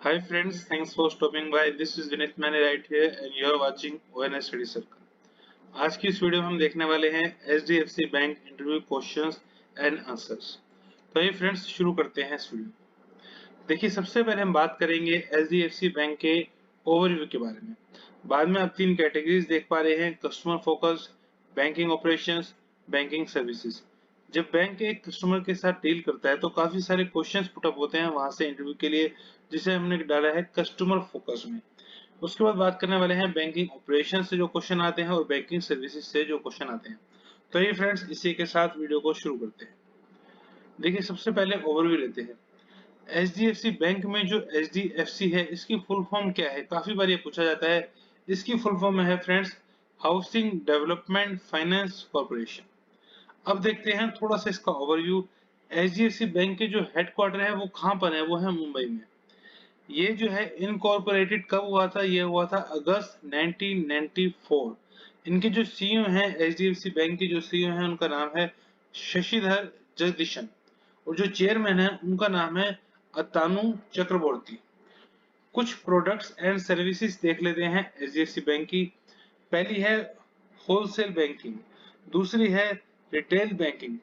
Hi friends, thanks for stopping by. This is Vinith Mane right here and you are watching ONS Study Circle. आज की इस video में हम देखने वाले हैं HDFC bank interview questions and answers. तो ये फ्रेंड्स शुरू करते हैं इस वीडियो। देखिए सबसे पहले हम बात करेंगे HDFC बैंक के ओवरव्यू के बारे में। बाद में आप तीन कैटेगरीज देख पा रहे हैं, customer focus, banking operations, banking services. जब बैंक एक कस्टमर के साथ डील करता है तो काफी सारे क्वेश्चंस पुट अप होते हैं वहां से इंटरव्यू के लिए, जिसे हमने डाला है कस्टमर फोकस में। उसके बाद बात करने वाले हैं बैंकिंग ऑपरेशन से जो क्वेश्चन आते हैं और बैंकिंग सर्विसेज से जो क्वेश्चन आते हैं। तो ये फ्रेंड्स इसी के साथ वीडियो को शुरू करते हैं। देखिए सबसे पहले ओवरव्यू लेते हैं। HDFC बैंक में जो HDFC है इसकी फुल फॉर्म क्या है, काफी बार ये पूछा जाता है। इसकी फुल फॉर्म है friends housing development finance corporation. अब देखते हैं थोड़ा सा इसका ओवरव्यू। HDFC बैंक के जो हेडक्वार्टर है वो कहाँ पर है, वो है मुंबई में। ये जो है इनकॉर्पोरेटेड कब हुआ था, ये हुआ था अगस्त 1994। इनके जो सीईओ हैं HDFC बैंक के जो सीईओ हैं उनका नाम है शशिधर जगदीशन और जो चेयरमैन है उनका नाम है अतानु चक्रवर्ती। कुछ प्रोडक्ट्स एंड सर्विसेज देख लेते हैं HDFC बैंक की। पहली है होलसेल बैंकिंग, दूसरी है रिटेल बैंकिंग,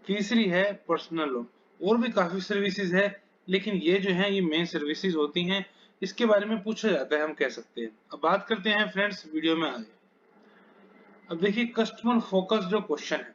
तीसरी है पर्सनल लोन। और भी काफी सर्विसेज है लेकिन ये जो है ये मेन सर्विसेज होती हैं, इसके बारे में पूछा जाता है हम कह सकते हैं। अब बात करते हैं फ्रेंड्स वीडियो में आगे। अब देखिए कस्टमर फोकस जो क्वेश्चन है,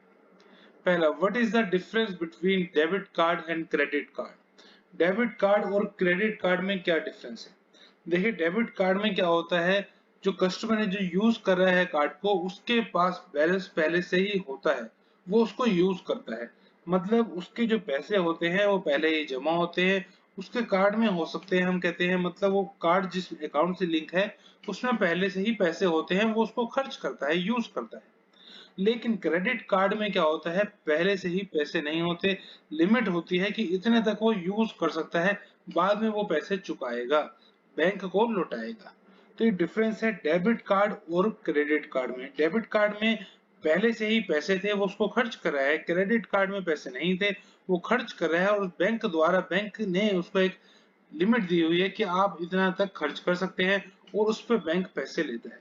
पहला what is the difference between debit card and credit card. Debit card और क्रेडिट कार्ड में क्या डिफरेंस है। देखिए डेबिट कार्ड में क्या होता है, जो कस्टमर है जो यूज कर रहा है कार्ड को उसके पास बैलेंस पहले से ही होता है, वो उसको यूज करता है। मतलब उसके जो पैसे होते हैं वो पहले ही जमा होते हैं उसके कार्ड में हो सकते हैं, हम कहते हैं मतलब वो कार्ड जिस अकाउंट से लिंक है उसमें पहले से ही पैसे होते हैं, वो उसको खर्च करता है, यूज करता है। लेकिन क्रेडिट कार्ड में क्या होता है, पहले से ही पैसे नहीं होते, लिमिट होती है कि इतने तक वो यूज कर सकता है, बाद में वो पैसे चुकाएगा, बैंक को लौटाएगा। तो ये डिफरेंस है डेबिट कार्ड और क्रेडिट कार्ड में। डेबिट कार्ड में पहले से ही पैसे थे, वो उसको खर्च कर रहा है। क्रेडिट कार्ड में पैसे नहीं थे, वो खर्च कर रहा है और बैंक द्वारा बैंक ने उसको एक लिमिट दी हुई है कि आप इतना तक खर्च कर सकते हैं और उस पर बैंक पैसे लेता है।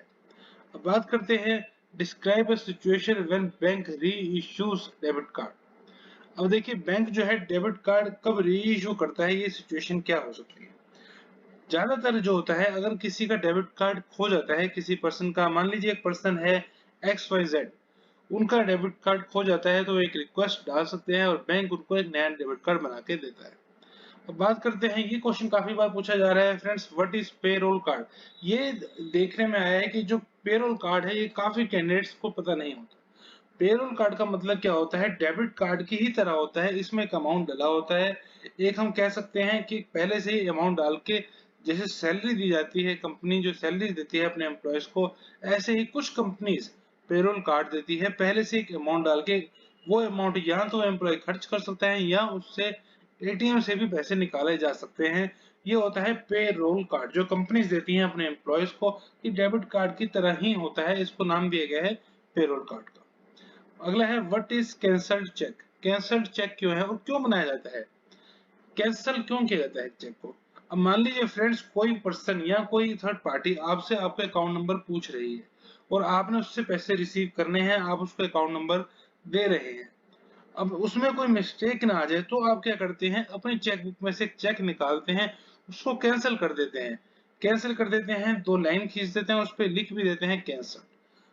अब बात करते हैं describe a situation when bank री इश्यूज डेबिट कार्ड। अब देखिए बैंक जो है डेबिट कार्ड कब री इश्यू करता है, ये सिचुएशन क्या हो सकती है। ज्यादातर जो होता है अगर किसी का डेबिट कार्ड खो जाता है, किसी पर्सन का, मान लीजिए एक पर्सन है XYZ, उनका डेबिट कार्ड खो जाता है तो एक रिक्वेस्ट डाल सकते हैं और बैंक उनको एक नया डेबिट कार्ड बना के देता है। अब बात करते हैं, ये क्वेश्चन काफी बार पूछा जा रहा है friends, what is payroll card. ये देखने में आया है कि जो पेरोल कार्ड है ये काफी कैंडिडेट्स को पता नहीं होता। पेरोल कार्ड का मतलब क्या होता है, डेबिट कार्ड की ही तरह होता है, इसमें एक अमाउंट डला होता है। एक हम कह सकते हैं कि पहले से ही अमाउंट डाल के, जैसे सैलरी दी जाती है, कंपनी जो सैलरी देती है अपने एम्प्लॉयज को, ऐसे ही कुछ कंपनीज पेरोल कार्ड देती है पहले से एक अमाउंट डाल के। वो अमाउंट या तो एम्प्लॉय खर्च कर सकता है या उससे ATM से भी पैसे निकाले जा सकते हैं। ये होता है पेरोल कार्ड जो कंपनीज देती हैं अपने एम्प्लॉयज को। ये डेबिट कार्ड की तरह ही होता है, इसको नाम दिया गया है पेरोल कार्ड का। अगला है what is cancelled cheque. Cancelled cheque क्यों है और क्यों बनाया जाता है, कैंसिल क्यों किया जाता है चेक को। अब मान लीजिए फ्रेंड्स कोई पर्सन या कोई थर्ड पार्टी आपसे आपका अकाउंट नंबर पूछ रही है और आपने उससे पैसे रिसीव करने हैं, आप उसको अकाउंट नंबर दे रहे हैं। अब उसमें कोई मिस्टेक ना आ जाए तो आप क्या करते हैं, अपनी चेकबुक में से एक चेक निकालते हैं, उसको कैंसिल कर देते हैं। कैंसिल कर देते हैं, दो लाइन खींच देते हैं, उस पर लिख भी देते हैं कैंसिल।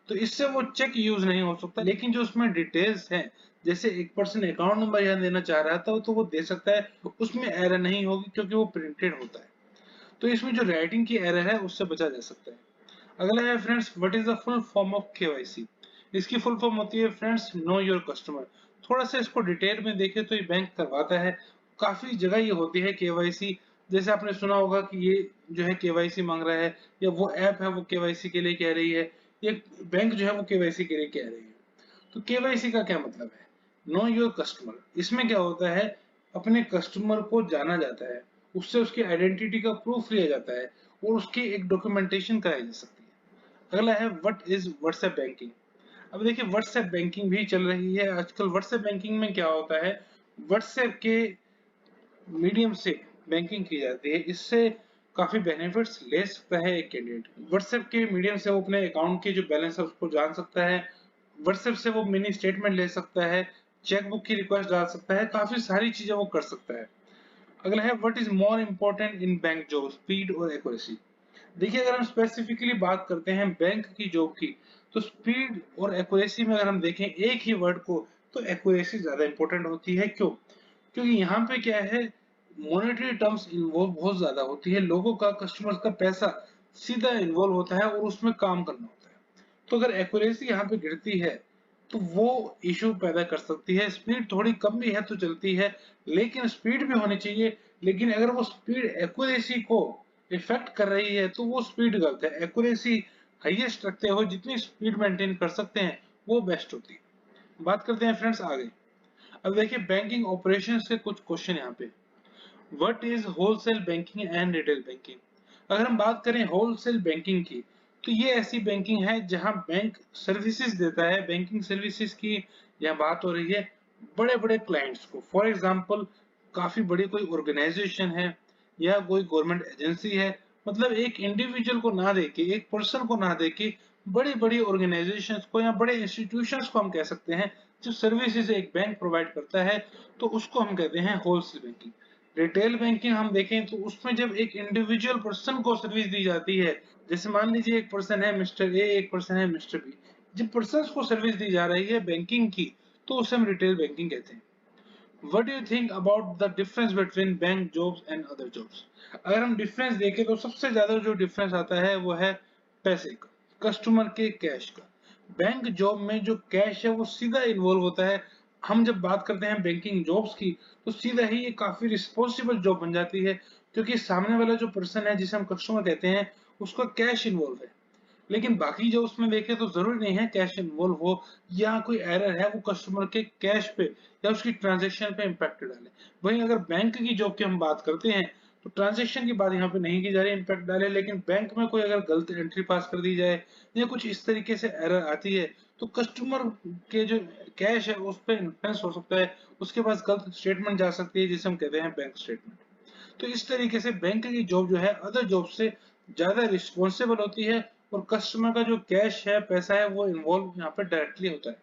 तो इससे वो चेक यूज नहीं हो सकता, लेकिन जो उसमें डिटेल्स हैं, जैसे एक पर्सन अकाउंट नंबर यहाँ देना चाह रहा था तो वो दे सकता है, उसमें एरर नहीं होगी क्योंकि वो प्रिंटेड होता है। तो इसमें जो राइटिंग की एरर है उससे बचा जा सकता है। अगला है friends what is the full form of KYC। इसकी फुल फॉर्म होती है फ्रेंड्स नो योर कस्टमर। थोड़ा सा इसको डिटेल में देखें तो ये बैंक करवाता है, काफी जगह ये होती है KYC। जैसे आपने सुना होगा कि ये जो है KYC मांग रहा है, या वो ऐप है वो KYC के लिए कह रही है, ये बैंक जो है वो KYC के लिए कह रही है। तो KYC का क्या मतलब है, नो योर कस्टमर। इसमें क्या होता है, अपने कस्टमर को जाना जाता है, उससे उसकी आइडेंटिटी का प्रूफ लिया जाता है और उसकी एक डॉक्यूमेंटेशन कराई जा सकती है। अगला है व्हाट इज व्हाट्सएप बैंकिंग। अब देखिए व्हाट्सएप बैंकिंग भी चल रही है आजकल। व्हाट्सएप बैंकिंग में क्या होता है, व्हाट्सएप के मीडियम से बैंकिंग की जाती है। इससे काफी बेनिफिट्स ले सकता है एक कैंडिडेट। व्हाट्सएप के मीडियम से वो अपने अकाउंट की जो बैलेंस है उसको जान सकता है, व्हाट्सएप से वो मिनी स्टेटमेंट ले सकता है, चेकबुक की रिक्वेस्ट डाल सकता है, काफी सारी चीजें वो कर सकता है। अगला है what is more important in bank job, speed और एक्यूरेसी। देखिए अगर हम स्पेसिफिकली बात करते हैं बैंक की जॉब की, तो स्पीड और एक्यूरेसी में अगर हम देखें एक ही वर्ड को, तो एक्यूरेसी ज्यादा इंपॉर्टेंट होती है। क्यों? क्योंकि यहाँ पे क्या है, मॉनेटरी टर्म्स इन्वॉल्व बहुत ज्यादा होती है, लोगों का, कस्टमर्स का पैसा सीधा इन्वॉल्व होता है और उसमें काम करना होता है। तो अगर एक्यूरेसी यहाँ पे गिरती है तो वो इशू पैदा कर सकती है। स्पीड थोड़ी कम भी है तो चलती है, लेकिन स्पीड भी होनी चाहिए। लेकिन अगर वो स्पीड एक्यूरेसी को इफेक्ट कर रही है तो वो स्पीड गलत है। एक्यूरेसी हाईएस्ट रखते हो, जितनी स्पीड मेंटेन कर सकते हैं वो बेस्ट होती है। बात करते हैं फ्रेंड्स आगे। अब देखिए बैंकिंग ऑपरेशन से कुछ क्वेश्चन यहाँ पे। What is wholesale banking and retail banking? अगर हम बात करें होलसेल बैंकिंग की, तो ये ऐसी बैंकिंग है जहां बैंक सर्विसेज देता है। बैंकिंग सर्विसेज की यहाँ बात हो रही है बड़े बड़े क्लाइंट्स को। फॉर एग्जांपल काफी बड़ी कोई ऑर्गेनाइजेशन है या कोई गवर्नमेंट एजेंसी है, मतलब एक इंडिविजुअल को ना देके, एक पर्सन को ना देके, बड़ी बड़ी ऑर्गेनाइजेशंस को या बड़े इंस्टीट्यूशंस को हम कह सकते हैं, जो सर्विसेज एक बैंक प्रोवाइड करता है, तो उसको हम कहते हैं होलसेल बैंकिंग। रिटेल बैंकिंग हम देखें तो उसमें जब एक इंडिविजुअल पर्सन को सर्विस दी जाती है, जैसे मान लीजिए एक पर्सन है मिस्टर ए, एक पर्सन है मिस्टर बी, जब पर्सन को सर्विस दी जा रही है बैंकिंग की, तो उसे हम रिटेल बैंकिंग कहते हैं। What do you think about the difference between bank jobs and other jobs? अगर हम डिफरेंस देखें तो सबसे ज्यादा जो डिफरेंस आता है वो है पैसे का, कस्टमर के कैश का। बैंक जॉब में जो कैश है वो सीधा इन्वॉल्व होता है। हम जब बात करते हैं बैंकिंग जॉब्स की, तो सीधा ही ये काफी रिस्पॉन्सिबल जॉब बन जाती है, क्योंकि सामने वाला जो पर्सन है जिसे हम कस्टमर कहते हैं, उसका कैश इन्वॉल्व है। लेकिन बाकी जो उसमें देखें तो जरूरी नहीं है कैश इन्वॉल्व हो या कोई एरर है वो कस्टमर के कैश पे या उसकी ट्रांजैक्शन पे इम्पैक्ट डाले। वहीं अगर बैंक की जॉब की हम बात करते हैं, तो ट्रांजैक्शन की बात यहाँ पे नहीं की जा रही इम्पैक्ट डाले, लेकिन बैंक में कोई अगर गलत एंट्री पास कर दी जाए या कुछ इस तरीके से एरर आती है, तो कस्टमर के जो कैश है उस पर इन्फ्लुएंस हो सकता है, उसके पास गलत स्टेटमेंट जा सकती है जिसे हम कहते हैं बैंक स्टेटमेंट। तो इस तरीके से बैंक की जॉब जो है अदर जॉब से ज्यादा रिस्पॉन्सिबल होती है, और कस्टमर का जो कैश है, पैसा है, वो इन्वॉल्व यहाँ पे डायरेक्टली होता है।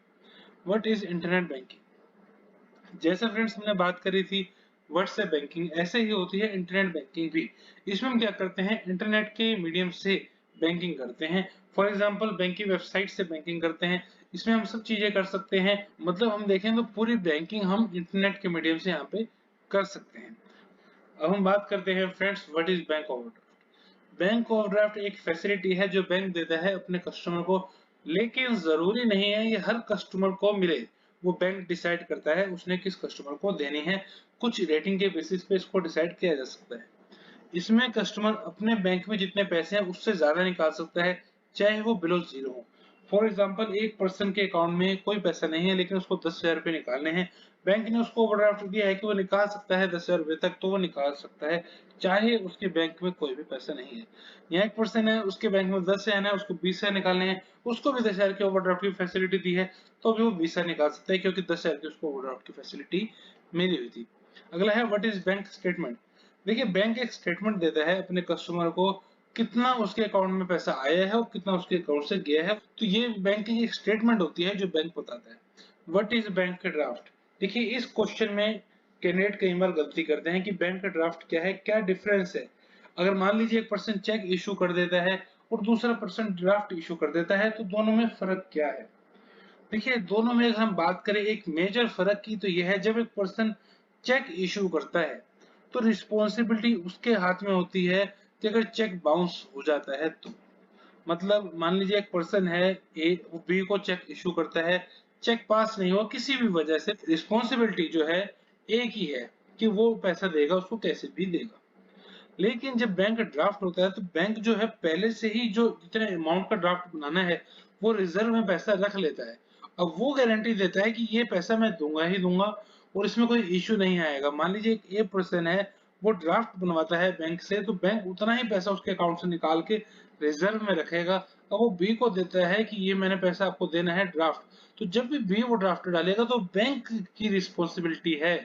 What is internet banking? जैसे फ्रेंड्स हमने बात करी थी व्हाट्सएप बैंकिंग, ऐसे ही होती है इंटरनेट बैंकिंग भी। इसमें हम क्या करते हैं, इंटरनेट के मीडियम से बैंकिंग करते हैं। फॉर एग्जांपल बैंक की वेबसाइट से बैंकिंग करते हैं। इसमें हम सब चीजें कर सकते हैं, मतलब हम देखें तो पूरी बैंकिंग हम इंटरनेट के मीडियम से यहाँ पे कर सकते हैं। अब हम बात करते हैं friends what is bank overdraft. Bank overdraft एक फैसिलिटी है जो बैंक देता है अपने कस्टमर को, लेकिन जरूरी नहीं है ये हर कस्टमर को मिले। वो बैंक डिसाइड करता है उसने किस कस्टमर को देनी है, कुछ रेटिंग के बेसिस पे इसको डिसाइड किया जा सकता है। इसमें कस्टमर अपने बैंक में जितने पैसे हैं उससे ज्यादा निकाल सकता है, चाहे वो बिलो जीरो हो। फॉर एग्जांपल एक पर्सन के अकाउंट में कोई पैसा नहीं है लेकिन उसको 10,000 रुपए निकालने हैं, बैंक ने उसको ओवरड्राफ्ट दिया है कि वो निकाल सकता है 10,000 रुपए तक, तो वो निकाल सकता है चाहे उसके बैंक में कोई भी पैसा नहीं है। यहाँ एक पर्सन है, उसके बैंक में 10,000 है, उसको 20,000 निकालने हैं, उसको भी 10,000 की ओवरड्राफ्ट की फैसिलिटी दी है, तो भी वो 20,000 निकाल सकता है क्योंकि 10,000 की उसको ओवरड्राफ्ट की फैसिलिटी मिली हुई थी। अगला है व्हाट इज बैंक स्टेटमेंट। देखिए बैंक एक स्टेटमेंट देता है अपने कस्टमर को, कितना उसके अकाउंट में पैसा आया है और कितना उसके अकाउंट से गया है, तो ये बैंक की एक स्टेटमेंट होती है जो बैंक बताता है। What is bank draft? देखिए इस क्वेश्चन में कैंडिडेट कई बार गलती करते हैं कि बैंक ड्राफ्ट क्या है, क्या डिफरेंस है। अगर मान लीजिए एक पर्सन चेक इशू कर देता है और दूसरा पर्सन ड्राफ्ट इशू कर देता है, तो दोनों में फर्क क्या है? देखिए दोनों में अगर हम बात करें एक मेजर फर्क की, तो यह है जब एक पर्सन चेक इशू करता है तो रिस्पॉन्सिबिलिटी उसके हाथ में होती है कि अगर चेक बाउंस हो जाता है तो, मतलब मान लीजिए एक पर्सन है ए, वो बी को चेक इशू करता है, चेक पास नहीं हुआ किसी भी वजह से, रिस्पॉन्सिबिलिटी जो है एक ही है कि वो पैसा देगा, उसको कैसे भी देगा। लेकिन जब बैंक ड्राफ्ट होता है तो बैंक जो है पहले से ही जो जितने अमाउंट का ड्राफ्ट बनाना है वो रिजर्व में पैसा रख लेता है। अब वो गारंटी देता है कि ये पैसा मैं दूंगा ही दूंगा और इसमें कोई इश्यू नहीं आएगा। मान लीजिए एक ए पर्सन है, वो ड्राफ्ट बनवाता है बैंक से, तो बैंक उतना ही पैसा उसके अकाउंट से निकाल के रिजर्व में रखेगा। अब वो बी को देता है कि ये मैंने पैसा आपको देना है ड्राफ्ट, तो जब भी बी वो ड्राफ्ट डालेगा तो बैंक की रिस्पॉन्सिबिलिटी है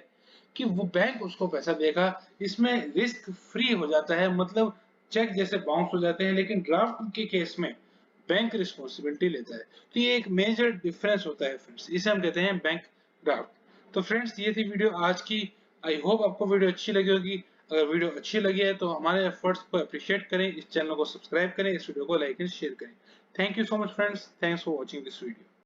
कि वो बैंक उसको पैसा देगा। इसमें रिस्क फ्री हो जाता है, मतलब चेक जैसे बाउंस हो जाते हैं, लेकिन ड्राफ्ट के केस में बैंक रिस्पॉन्सिबिलिटी लेता है। तो ये एक मेजर डिफरेंस होता है फ्रेंड्स, इसे हम कहते हैं बैंक ड्राफ्ट। तो फ्रेंड्स ये थी वीडियो आज की। आई होप आपको वीडियो अच्छी लगी होगी। अगर वीडियो अच्छी लगी है तो हमारे एफर्ट्स को अप्रिशिएट करें, इस चैनल को सब्सक्राइब करें, इस वीडियो को लाइक एंड शेयर करें। Thank you so much friends, thanks for watching this video.